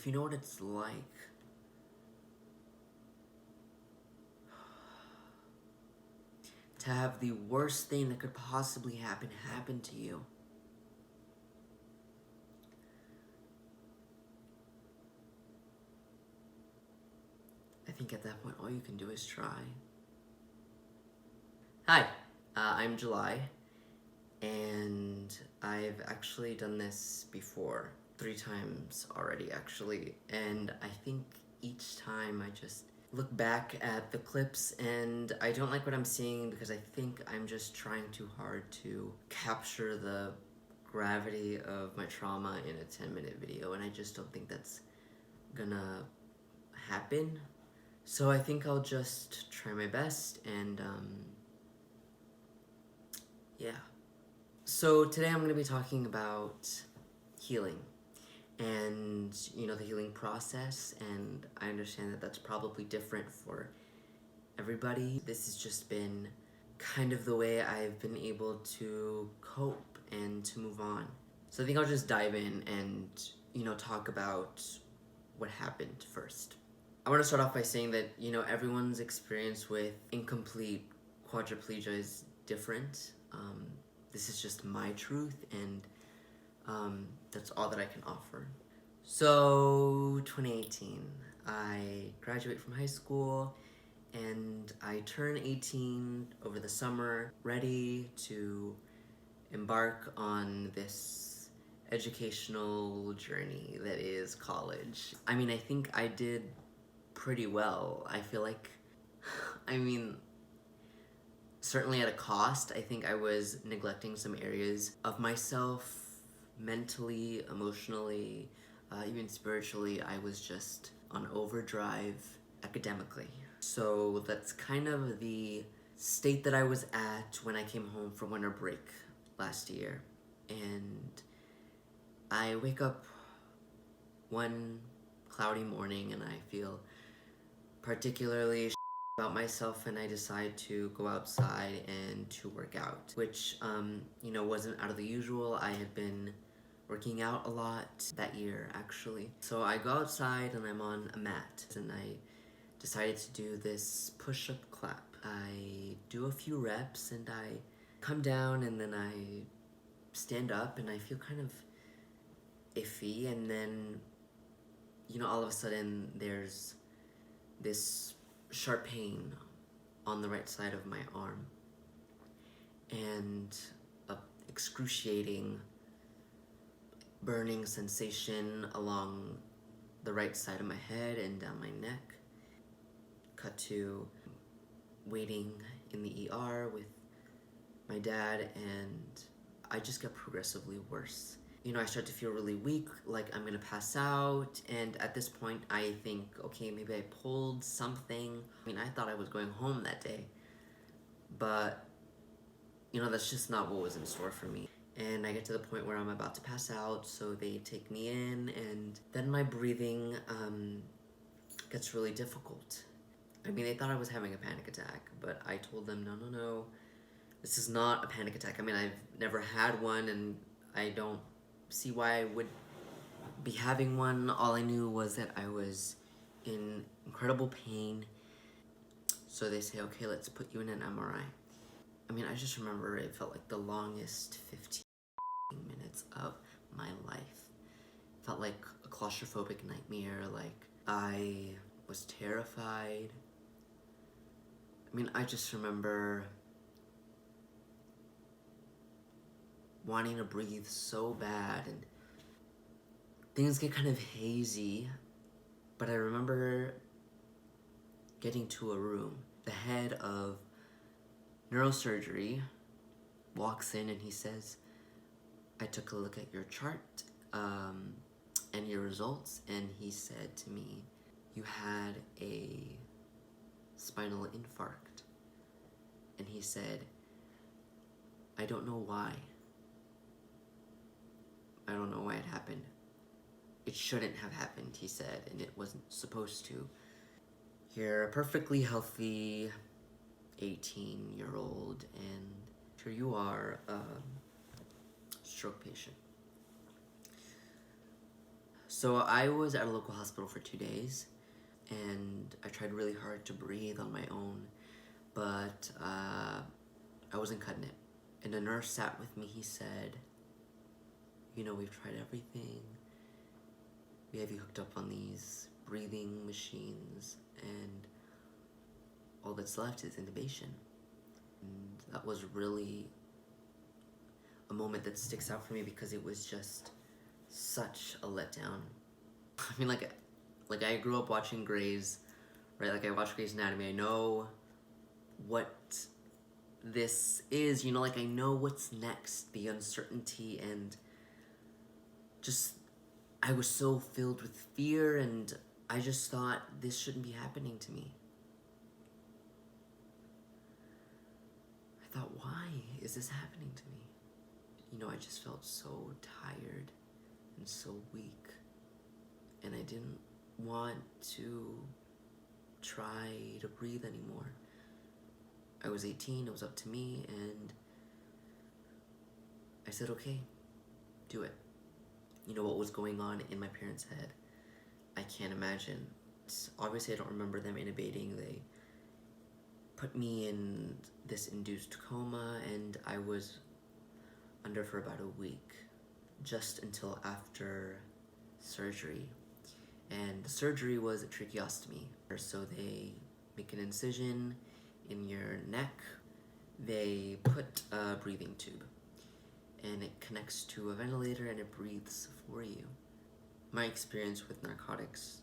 If you know what it's like to have the worst thing that could possibly happen to you, I think at that point all you can do is try. Hi, I'm July, and I've actually done this before, 3 times already actually, and I think each time I just look back at the clips and I don't like what I'm seeing because I think I'm just trying too hard to capture the gravity of my trauma in a 10-minute video, and I just don't think that's gonna happen. So I think I'll just try my best and yeah. So today I'm going to be talking about healing and, the healing process, and I understand that that's probably different for everybody. This has just been kind of the way I've been able to cope and to move on. So I think I'll just dive in and, talk about what happened first. I want to start off by saying that, everyone's experience with incomplete quadriplegia is different. This is just my truth, and that's all that I can offer. So, 2018, I graduate from high school, and I turn 18 over the summer, ready to embark on this educational journey that is college. I think I did pretty well. I feel like, certainly at a cost. I think I was neglecting some areas of myself, mentally, emotionally, even spiritually. I was just on overdrive academically. So that's kind of the state that I was at when I came home from winter break last year. And I wake up one cloudy morning and I feel particularly about myself, and I decide to go outside and to work out, which wasn't out of the usual. I had been working out a lot that year actually. So I go outside and I'm on a mat, and I decided to do this push-up clap. I do a few reps and I come down, and then I stand up and I feel kind of iffy, and then all of a sudden there's this sharp pain on the right side of my arm and a excruciating burning sensation along the right side of my head and down my neck. Cut to waiting in the ER with my dad, and I just get progressively worse. I start to feel really weak, like I'm gonna pass out, and at this point I think, okay, maybe I pulled something. I thought I was going home that day, but that's just not what was in store for me. And I get to the point where I'm about to pass out, so they take me in, and then my breathing gets really difficult. They thought I was having a panic attack, but I told them, no, this is not a panic attack. I've never had one, and I don't see why I would be having one. All I knew was that I was in incredible pain. So they say, okay, let's put you in an MRI. I just remember it felt like the longest 15 minutes of my life. It felt like a claustrophobic nightmare, like I was terrified. I just remember wanting to breathe so bad, and things get kind of hazy, but I remember getting to a room. The head of neurosurgery walks in and he says, I took a look at your chart and your results, and he said to me, you had a spinal infarct. And he said, I don't know why. I don't know why it happened. It shouldn't have happened, he said, and it wasn't supposed to. You're a perfectly healthy 18-year-old, and here you are, a stroke patient. So I was at a local hospital for 2 days, and I tried really hard to breathe on my own, but I wasn't cutting it. And a nurse sat with me. He said, you know, we've tried everything. We have you hooked up on these breathing machines, and all that's left is intubation. And that was really a moment that sticks out for me because it was just such a letdown. I mean, like I grew up watching Grey's, right? Like I watched Grey's Anatomy. I know what this is, you know, like I know what's next, the uncertainty, and just I was so filled with fear, and I just thought this shouldn't be happening to me. I thought, why is this happening to me? You know, I just felt so tired and so weak, and I didn't want to try to breathe anymore. I was 18, it was up to me, and I said, okay, do it. You know what was going on in my parents' head? I can't imagine. Obviously, I don't remember them intubating. They put me in this induced coma, and I was under for about a week, just until after surgery. And the surgery was a tracheostomy. So they make an incision in your neck. They put a breathing tube, and it connects to a ventilator, and it breathes for you. My experience with narcotics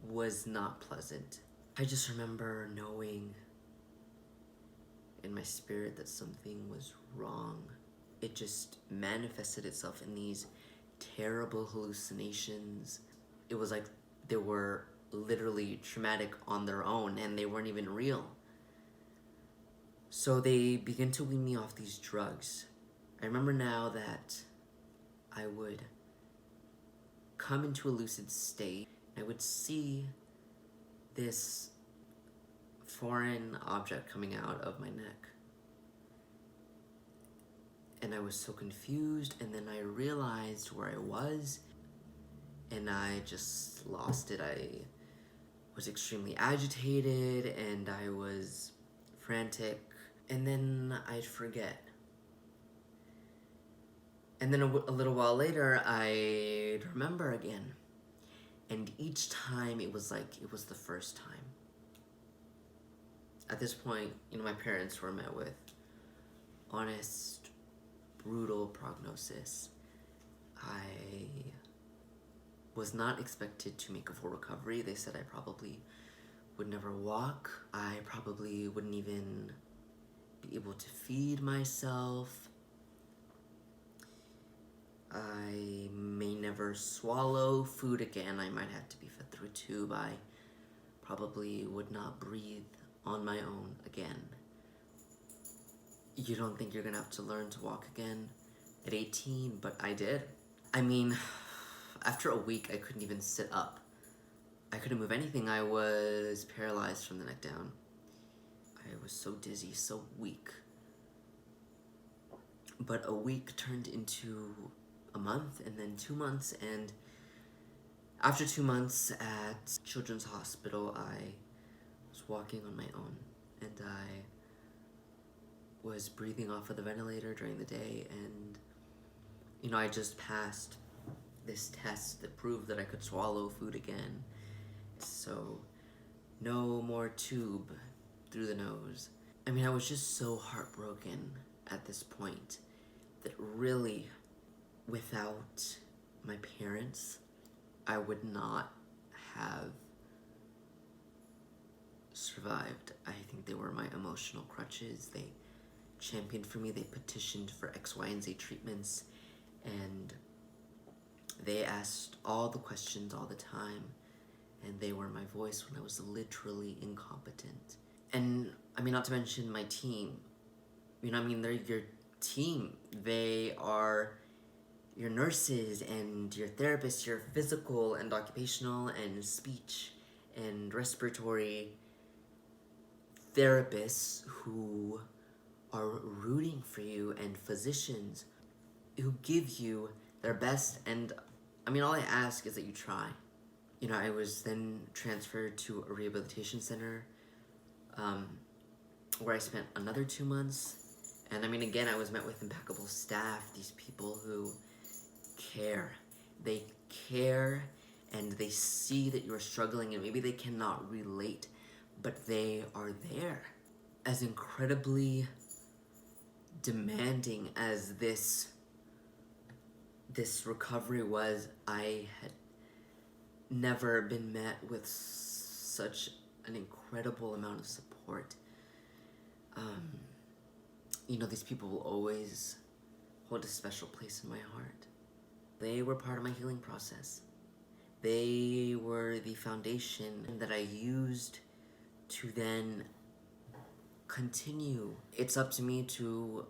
was not pleasant. I just remember knowing in my spirit that something was wrong. It just manifested itself in these terrible hallucinations. It was like they were literally traumatic on their own, and they weren't even real. So they began to wean me off these drugs. I remember now that I would come into a lucid state. I would see this foreign object coming out of my neck. And I was so confused, and then I realized where I was, and I just lost it. I was extremely agitated, and I was frantic, and then I'd forget. And then a little while later, I'd remember again. And each time, it was like it was the first time. At this point, you know, my parents were met with honest, brutal prognosis. I was not expected to make a full recovery. They said I probably would never walk. I probably wouldn't even be able to feed myself. I may never swallow food again. I might have to be fed through a tube. I probably would not breathe on my own again. You don't think you're gonna have to learn to walk again at 18, but I did. I mean, after a week, I couldn't even sit up. I couldn't move anything. I was paralyzed from the neck down. I was so dizzy, so weak. But a week turned into a month, and then 2 months, and after 2 months at Children's Hospital, I was walking on my own, and I was breathing off of the ventilator during the day, and you know, I just passed this test that proved that I could swallow food again. So no more tube through the nose. I mean, I was just so heartbroken at this point that really, without my parents, I would not have survived. I think they were my emotional crutches. They championed for me. They petitioned for X, Y, and Z treatments, and they asked all the questions all the time, and they were my voice when I was literally incompetent. And I mean, not to mention my team. You know, I mean, they're your team. They are your nurses and your therapists, your physical and occupational and speech and respiratory therapists who are rooting for you, and physicians who give you their best. And I mean, all I ask is that you try. You know, I was then transferred to a rehabilitation center where I spent another 2 months. And I mean, again, I was met with impeccable staff, these people who care. They care and they see that you're struggling and maybe they cannot relate, but they are there. As incredibly demanding as this recovery was, I had never been met with such an incredible amount of support. You know, these people will always hold a special place in my heart. They were part of my healing process. They were the foundation that I used to then continue. It's up to me to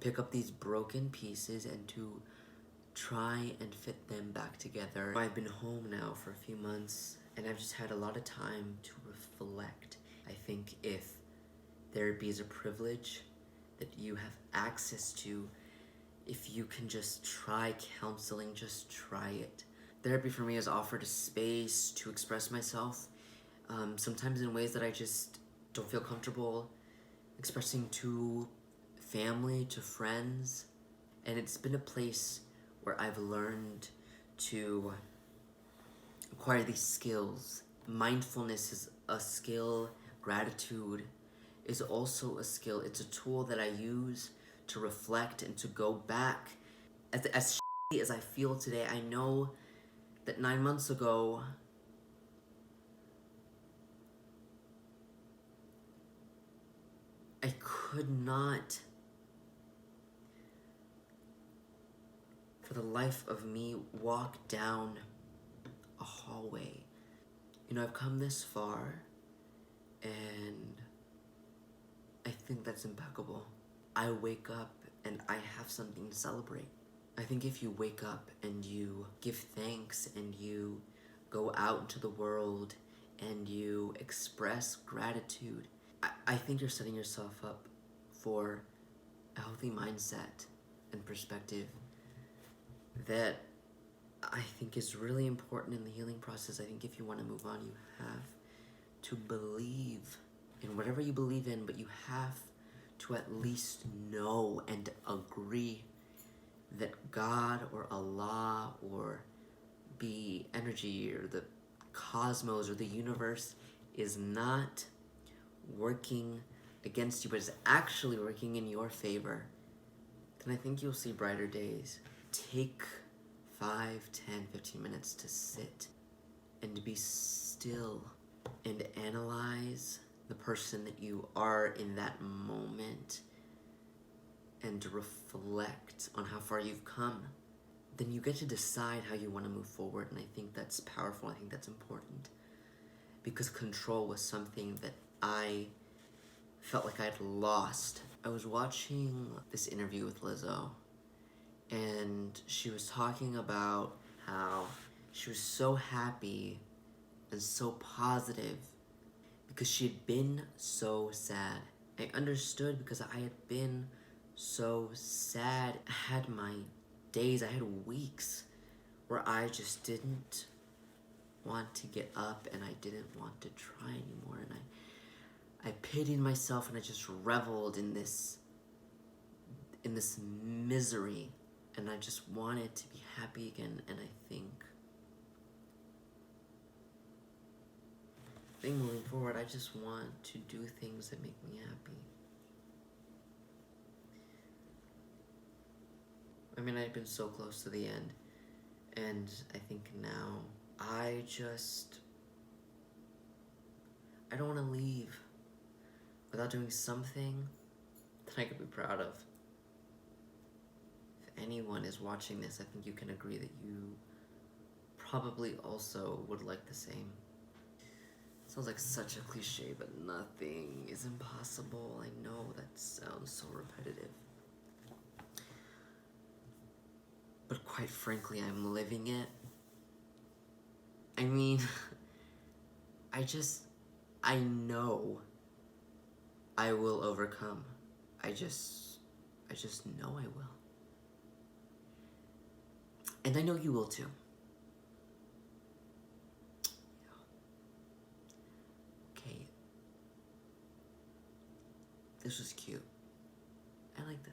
pick up these broken pieces and to try and fit them back together. I've been home now for a few months and I've just had a lot of time to reflect. I think if therapy is a privilege that you have access to, if you can just try counseling, just try it. Therapy for me has offered a space to express myself, sometimes in ways that I just don't feel comfortable expressing to family, to friends. And it's been a place where I've learned to acquire these skills. Mindfulness is a skill, gratitude is also a skill. It's a tool that I use to reflect and to go back. As shitty as I feel today, I know that 9 months ago, I could not, for the life of me, walk down a hallway. You know, I've come this far, and I think that's impeccable. I wake up and I have something to celebrate. I think if you wake up and you give thanks and you go out into the world and you express gratitude, I think you're setting yourself up for a healthy mindset and perspective that I think is really important in the healing process. I think if you want to move on, you have to believe in whatever you believe in, but you have to at least know and agree that God or Allah or be energy or the cosmos or the universe is not working against you, but is actually working in your favor, then I think you'll see brighter days. Take 5, 10, 15 minutes to sit and be still and analyze the person that you are in that moment and reflect on how far you've come. Then you get to decide how you want to move forward, and I think that's powerful. I think that's important because control was something that I felt like I'd lost. I was watching this interview with Lizzo, and she was talking about how she was so happy and so positive because she had been so sad. I understood because I had been so sad. I had my days, I had weeks where I just didn't want to get up and I didn't want to try anymore, and I pitied myself and I just reveled in this misery, and I just wanted to be happy again. And I think moving forward, I just want to do things that make me happy. I mean, I've been so close to the end, and I think now I don't want to leave without doing something that I could be proud of. If anyone is watching this, I think you can agree that you probably also would like the same. Sounds like such a cliche, but nothing is impossible. I know that sounds so repetitive. But quite frankly, I'm living it. I mean, I know I will overcome. I just know I will. And I know you will too. This was cute. I like